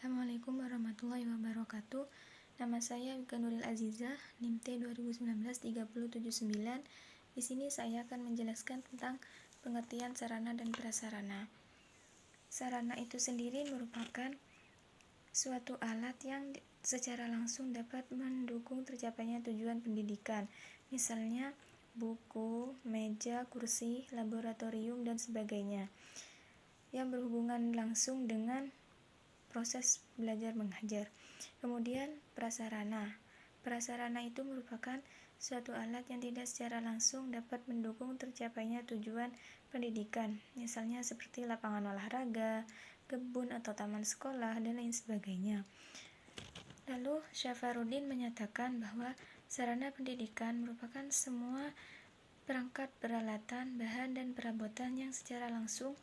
Assalamualaikum warahmatullahi wabarakatuh. Nama saya Wika Nuril Azizah, NIM T 2019-3079. Di sini saya akan menjelaskan tentang pengertian sarana dan prasarana. Sarana itu sendiri merupakan suatu alat yang secara langsung dapat mendukung tercapainya tujuan pendidikan. Misalnya buku, meja, kursi, laboratorium, dan sebagainya, yang berhubungan langsung dengan proses belajar mengajar. Kemudian prasarana. Prasarana itu merupakan suatu alat yang tidak secara langsung dapat mendukung tercapainya tujuan pendidikan, misalnya seperti lapangan olahraga, kebun atau taman sekolah, dan lain sebagainya. Lalu Syafarudin menyatakan bahwa sarana pendidikan merupakan semua perangkat, peralatan, bahan, dan perabotan yang secara langsung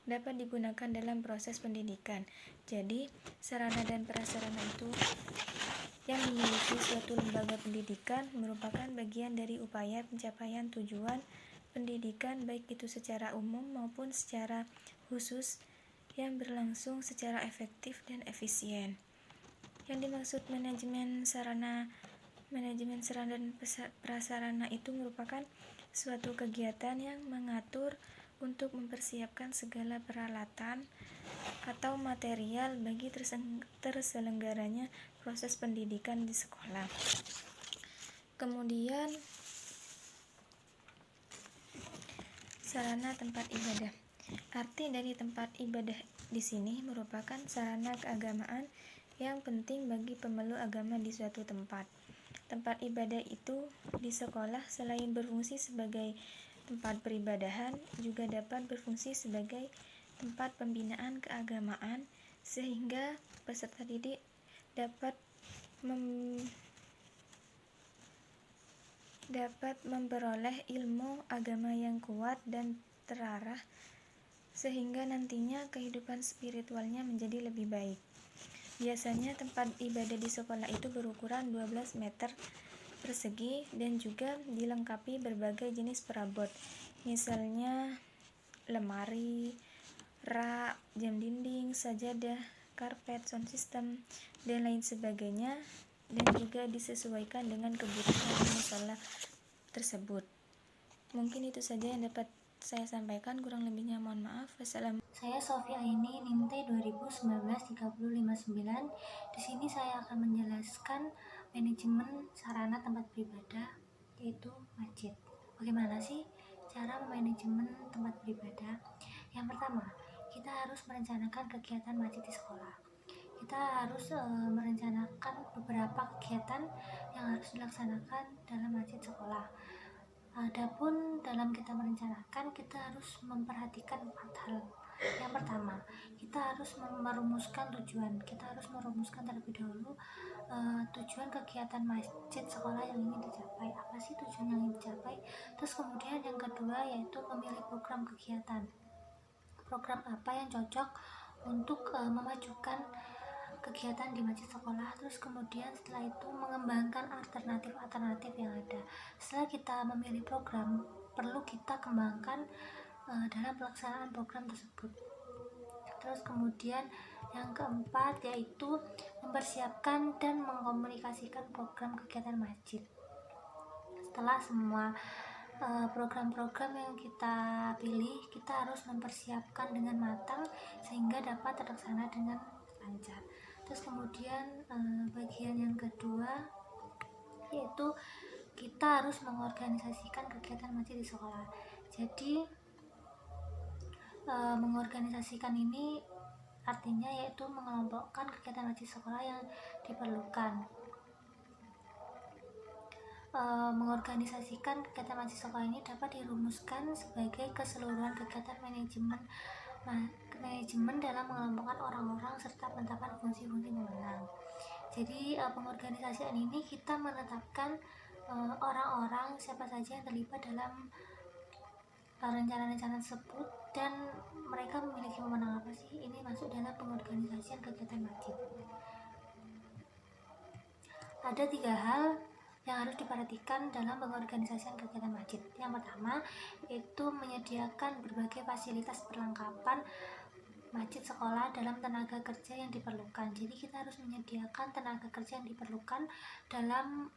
dapat digunakan dalam proses pendidikan. Jadi, sarana dan prasarana itu yang dimiliki suatu lembaga pendidikan merupakan bagian dari upaya pencapaian tujuan pendidikan, baik itu secara umum maupun secara khusus, yang berlangsung secara efektif dan efisien. Yang dimaksud manajemen sarana dan prasarana itu merupakan suatu kegiatan yang mengatur untuk mempersiapkan segala peralatan atau material bagi terselenggaranya proses pendidikan di sekolah. Kemudian sarana tempat ibadah. Arti dari tempat ibadah di sini merupakan sarana keagamaan yang penting bagi pemeluk agama di suatu tempat. Tempat ibadah itu di sekolah selain berfungsi sebagai tempat peribadahan, juga dapat berfungsi sebagai tempat pembinaan keagamaan, sehingga peserta didik dapat memperoleh ilmu agama yang kuat dan terarah, sehingga nantinya kehidupan spiritualnya menjadi lebih baik. Biasanya tempat ibadah di sekolah itu berukuran 12 meter persegi dan juga dilengkapi berbagai jenis perabot, misalnya lemari, rak, jam dinding, sajadah, karpet, sound system, dan lain sebagainya, dan juga disesuaikan dengan kebutuhan musola tersebut. Mungkin itu saja yang dapat saya sampaikan, kurang lebihnya mohon maaf. Wassalamualaikum. Saya Sofia ini NIM T 2019-3059. Di sini saya akan menjelaskan manajemen sarana tempat beribadah, yaitu masjid. Bagaimana sih cara memanajemen tempat beribadah? Yang pertama, kita harus merencanakan kegiatan masjid di sekolah. Kita harus merencanakan beberapa kegiatan yang harus dilaksanakan dalam masjid sekolah. Adapun dalam kita merencanakan, kita harus memperhatikan 4 hal. Yang pertama, kita harus merumuskan tujuan. Kita harus merumuskan terlebih dahulu tujuan kegiatan masjid sekolah yang ingin dicapai. Apa sih tujuan yang ingin dicapai? Terus kemudian yang kedua yaitu memilih program kegiatan. Program apa yang cocok untuk memajukan kegiatan di masjid sekolah. Terus kemudian setelah itu mengembangkan alternatif yang ada. Setelah kita memilih program, perlu kita kembangkan dalam pelaksanaan program tersebut. Terus kemudian yang keempat yaitu mempersiapkan dan mengkomunikasikan program kegiatan masjid. Setelah semua program-program yang kita pilih, kita harus mempersiapkan dengan matang sehingga dapat terlaksana dengan lancar. Terus kemudian bagian yang kedua yaitu kita harus mengorganisasikan kegiatan masjid di sekolah. Jadi mengorganisasikan ini artinya yaitu mengelompokkan kegiatan masjid sekolah yang diperlukan. Mengorganisasikan kegiatan masjid sekolah ini dapat dirumuskan sebagai keseluruhan kegiatan manajemen dalam mengelompokkan orang-orang serta penetapan fungsi-fungsi pemenang. Jadi pengorganisasian ini kita menetapkan orang-orang siapa saja yang terlibat dalam rencana-rencana tersebut dan mereka memiliki wewenang apa sih. Ini masuk dalam pengorganisasian kegiatan masjid. Ada 3 hal yang harus diperhatikan dalam pengorganisasian kegiatan masjid. Yang pertama yaitu menyediakan berbagai fasilitas perlengkapan masjid sekolah dalam tenaga kerja yang diperlukan. Jadi kita harus menyediakan tenaga kerja yang diperlukan dalam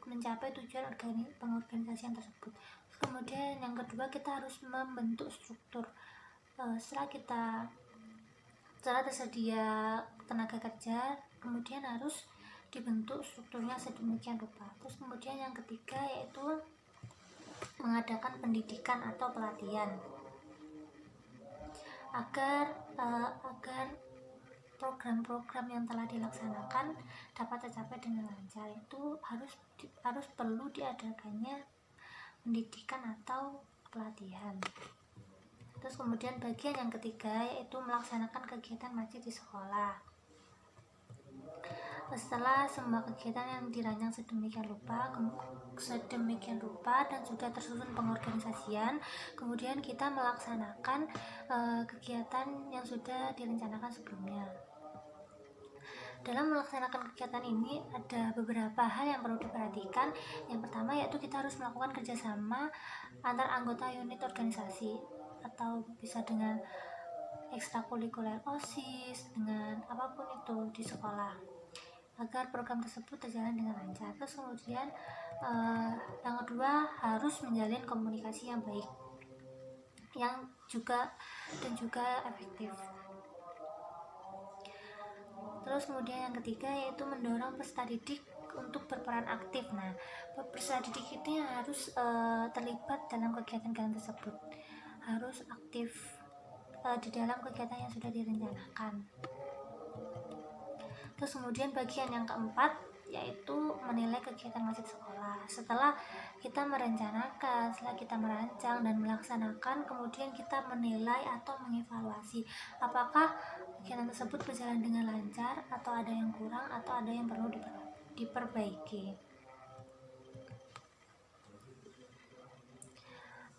mencapai tujuan pengorganisasian tersebut. Kemudian yang kedua, kita harus membentuk struktur. Setelah tersedia tenaga kerja, kemudian harus dibentuk strukturnya sedemikian rupa. Terus kemudian yang ketiga yaitu mengadakan pendidikan atau pelatihan agar program-program yang telah dilaksanakan dapat tercapai dengan lancar. Itu harus perlu diadakannya pendidikan atau pelatihan. Terus kemudian bagian yang ketiga yaitu melaksanakan kegiatan masjid di sekolah. Setelah semua kegiatan yang dirancang sedemikian rupa dan sudah tersusun pengorganisasian, kemudian kita melaksanakan kegiatan yang sudah direncanakan sebelumnya. Dalam melaksanakan kegiatan ini ada beberapa hal yang perlu diperhatikan. Yang pertama yaitu kita harus melakukan kerjasama antar anggota unit organisasi, atau bisa dengan ekstrakurikuler OSIS, dengan apapun itu di sekolah, agar program tersebut terjalan dengan lancar. Terus kemudian yang kedua harus menjalin komunikasi yang baik, yang juga efektif. Terus kemudian yang ketiga yaitu mendorong peserta didik untuk berperan aktif. Nah, peserta didik itu harus terlibat dalam kegiatan-kegiatan tersebut, harus aktif di dalam kegiatan yang sudah direncanakan. Terus kemudian bagian yang keempat yaitu menilai kegiatan masjid sekolah. Setelah kita merencanakan, setelah kita merancang dan melaksanakan, kemudian kita menilai atau mengevaluasi apakah kegiatan tersebut berjalan dengan lancar, atau ada yang kurang, atau ada yang perlu diperbaiki.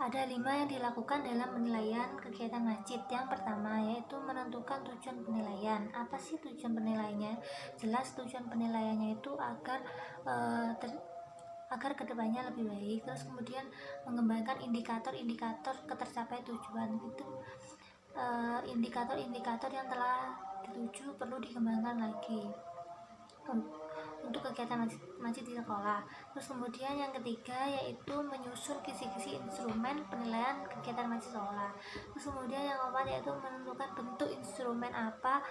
Ada 5 yang dilakukan dalam penilaian kegiatan masjid. Yang pertama yaitu menentukan tujuan penilaian. Apa sih tujuan penilaiannya? Jelas tujuan penilaiannya itu agar kedepannya lebih baik. Terus kemudian mengembangkan indikator-indikator ketercapai tujuan. Itu indikator-indikator yang telah dituju perlu dikembangkan lagi untuk kegiatan masjid di sekolah. Terus kemudian yang ketiga yaitu menyusun kisi-kisi instrumen penilaian kegiatan masjid sekolah. Terus kemudian yang keempat yaitu menentukan bentuk instrumen apa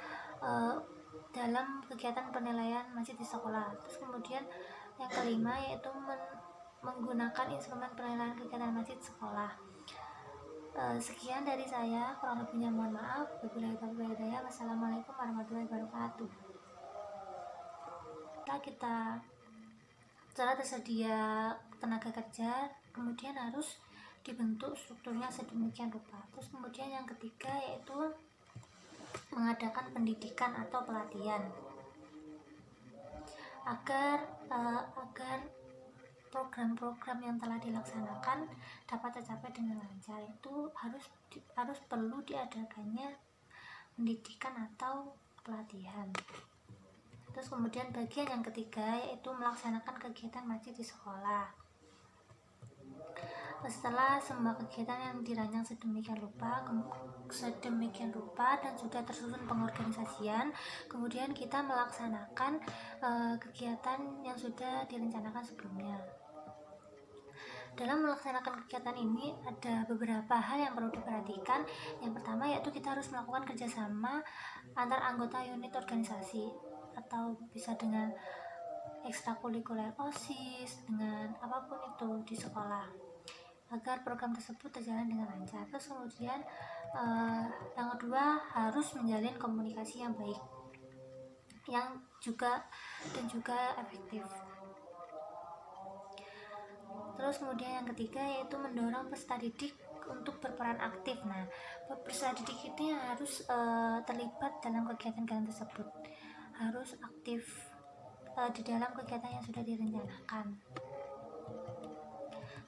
dalam kegiatan penilaian masjid di sekolah. Terus kemudian yang kelima yaitu menggunakan instrumen penilaian kegiatan masjid sekolah. Sekian dari saya, kurang lebihnya mohon maaf. Wabillahi taufiq wal hidayah. Wassalamualaikum warahmatullahi wabarakatuh. Setelah tersedia tenaga kerja, kemudian harus dibentuk strukturnya sedemikian rupa. Terus kemudian yang ketiga yaitu mengadakan pendidikan atau pelatihan agar program-program yang telah dilaksanakan dapat tercapai dengan lancar. Itu harus perlu diadakannya pendidikan atau pelatihan. Terus kemudian bagian yang ketiga yaitu melaksanakan kegiatan masjid di sekolah. Setelah semua kegiatan yang dirancang sedemikian rupa dan sudah tersusun pengorganisasian, kemudian kita melaksanakan kegiatan yang sudah direncanakan sebelumnya. Dalam melaksanakan kegiatan ini ada beberapa hal yang perlu diperhatikan. Yang pertama yaitu kita harus melakukan kerjasama antar anggota unit organisasi, atau bisa dengan ekstrakurikuler OSIS, dengan apapun itu di sekolah, agar program tersebut terjalan dengan lancar. Terus kemudian yang kedua harus menjalin komunikasi yang baik, yang juga efektif. Terus kemudian yang ketiga yaitu mendorong peserta didik untuk berperan aktif. Nah, peserta didik itu harus terlibat dalam kegiatan-kegiatan tersebut, harus aktif di dalam kegiatan yang sudah direncanakan.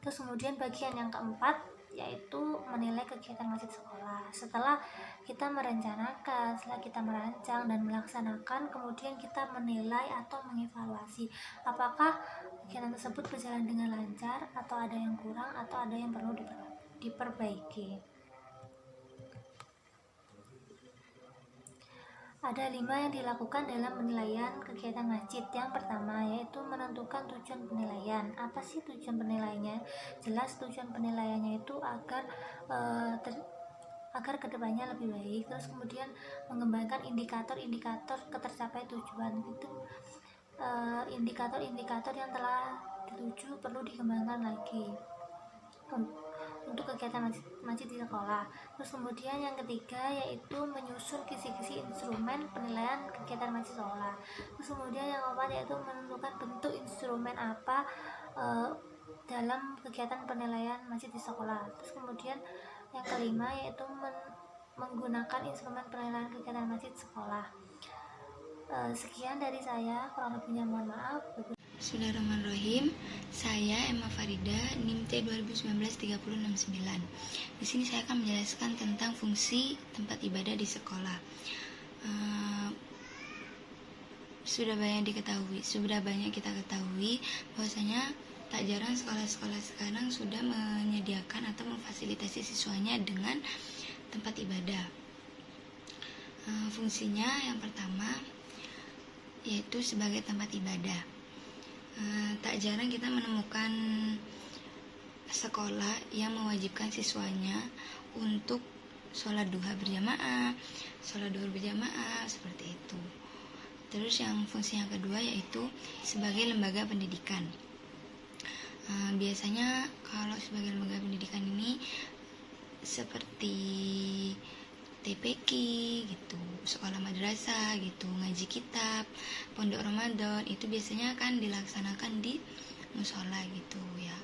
Terus kemudian bagian yang keempat yaitu menilai kegiatan masjid sekolah. Setelah kita merencanakan, setelah kita merancang dan melaksanakan, kemudian kita menilai atau mengevaluasi apakah kegiatan tersebut berjalan dengan lancar, atau ada yang kurang, atau ada yang perlu diperbaiki. Ada 5 yang dilakukan dalam penilaian kegiatan masjid. Yang pertama yaitu menentukan tujuan penilaian. Apa sih tujuan penilaiannya? Jelas tujuan penilaiannya itu agar kedepannya lebih baik. Terus kemudian mengembangkan indikator-indikator ketercapai tujuan itu. Indikator-indikator yang telah dituju perlu dikembangkan lagi untuk kegiatan masjid di sekolah. Terus kemudian yang ketiga yaitu menyusun kisi-kisi instrumen penilaian kegiatan masjid sekolah. Terus kemudian yang keempat yaitu menentukan bentuk instrumen apa dalam kegiatan penilaian masjid di sekolah. Terus kemudian yang kelima yaitu menggunakan instrumen penilaian kegiatan masjid sekolah. Sekian dari saya, kurang lebihnya mohon maaf. Bismillahirrahmanirrahim. Saya Emma Farida, NIM T 2019-3069. Di sini saya akan menjelaskan tentang fungsi tempat ibadah di sekolah. Sudah banyak kita ketahui bahwasanya tak jarang sekolah-sekolah sekarang sudah menyediakan atau memfasilitasi siswanya dengan tempat ibadah. Fungsinya yang pertama yaitu sebagai tempat ibadah. Tak jarang kita menemukan sekolah yang mewajibkan siswanya untuk sholat duha berjamaah, seperti itu. Terus yang fungsi yang kedua yaitu sebagai lembaga pendidikan. Biasanya kalau sebagai lembaga pendidikan ini seperti TPQ gitu, sekolah madrasah gitu, ngaji kitab, pondok Ramadan, itu biasanya akan dilaksanakan di musola gitu ya.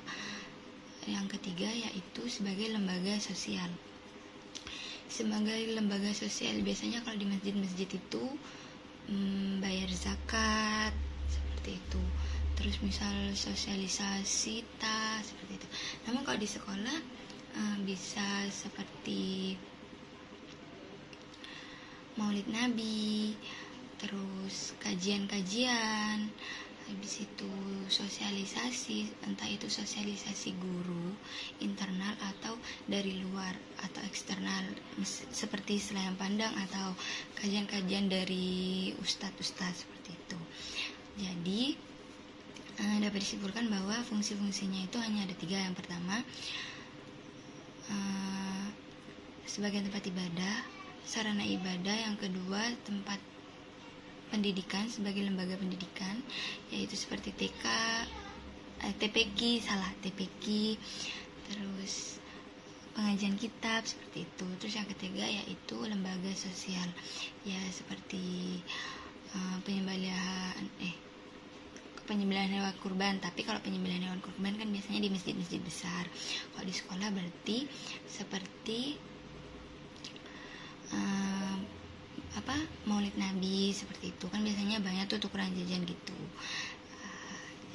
Yang ketiga yaitu sebagai lembaga sosial. Sebagai lembaga sosial biasanya kalau di masjid-masjid itu bayar zakat seperti itu. Terus misal sosialisasi tas seperti itu. Namun kalau di sekolah bisa seperti Maulid Nabi, terus kajian-kajian, habis itu sosialisasi, entah itu sosialisasi guru internal atau dari luar atau eksternal, seperti selayang pandang atau kajian-kajian dari ustadz-ustadz seperti itu. Jadi dapat disimpulkan bahwa fungsi-fungsinya itu hanya ada 3. Yang pertama sebagai tempat ibadah, sarana ibadah. Yang kedua tempat pendidikan sebagai lembaga pendidikan, yaitu seperti TPQ, terus pengajian kitab seperti itu. Terus yang ketiga yaitu lembaga sosial, ya seperti penyembelihan hewan kurban. Tapi kalau penyembelihan hewan kurban kan biasanya di masjid-masjid besar. Kalau di sekolah berarti seperti Maulid Nabi seperti itu kan biasanya banyak tuh tukeran jajan gitu.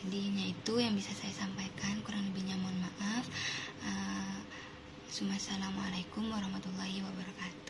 Jadinya itu yang bisa saya sampaikan, kurang lebihnya mohon maaf. Assalamualaikum warahmatullahi wabarakatuh.